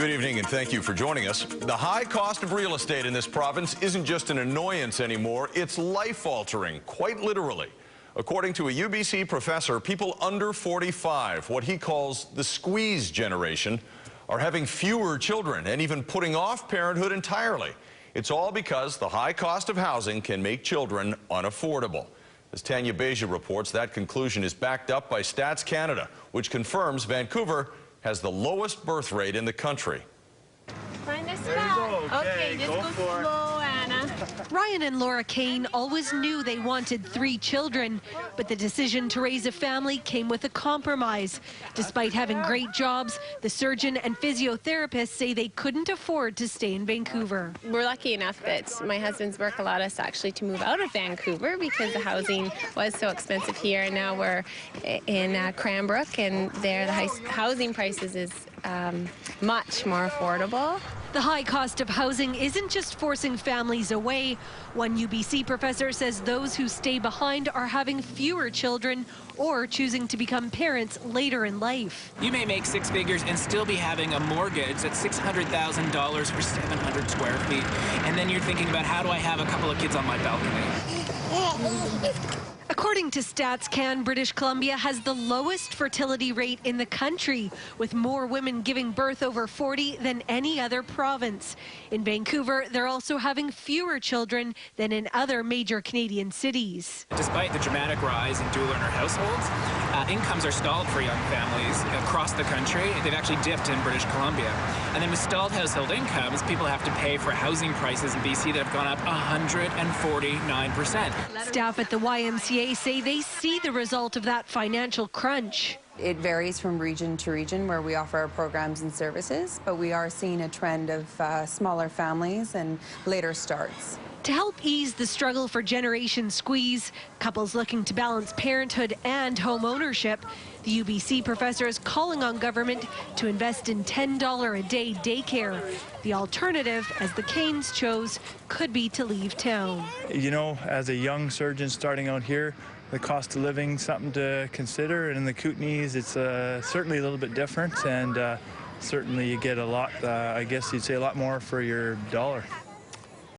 Good evening and thank you for joining us. The high cost of real estate in this province isn't just an annoyance anymore, it's life-altering, quite literally. According to a UBC professor, people under 45, what he calls the squeeze generation, are having fewer children and even putting off parenthood entirely. It's all because the high cost of housing can make children unaffordable. As Tanya Beja reports, that conclusion is backed up by Stats Canada, which confirms Vancouver has the lowest birth rate in the country. Find a spot. Okay, just go slow, Anna. Ryan and Laura Kane always knew they wanted 3 children, but the decision to raise a family came with a compromise. Despite having great jobs, the surgeon and physiotherapist say they couldn't afford to stay in Vancouver. We're lucky enough that my husband's work allowed us actually to move out of Vancouver because the housing was so expensive here, and now we're in Cranbrook, and there the housing prices is much more affordable. The high cost of housing isn't just forcing families away. One UBC professor says those who stay behind are having fewer children or choosing to become parents later in life. You may make 6 figures and still be having a mortgage that's $600,000 for 700 square feet. And then you're thinking about, how do I have a couple of kids on my balcony? According to Stats Can, British Columbia has the lowest fertility rate in the country, with more women giving birth over 40 than any other province. In Vancouver, they're also having fewer children than in other major Canadian cities. Despite the dramatic rise in dual-earner households, incomes are stalled for young families across the country. They've actually dipped in British Columbia. And then with stalled household incomes, people have to pay for housing prices in BC that have gone up 149%. Staff at the YMCA say they see the result of that financial crunch. It varies from region to region where we offer our programs and services, but we are seeing a trend of smaller families and later starts. To help ease the struggle for generation squeeze, couples looking to balance parenthood and home ownership, the UBC professor is calling on government to invest in $10 a day daycare. The alternative, as the Canes chose, could be to leave town. You know, as a young surgeon starting out here, the cost of living something to consider, and in the Kootenays it's certainly a little bit different, and certainly you get a lot, I guess you'd say a lot more for your dollar.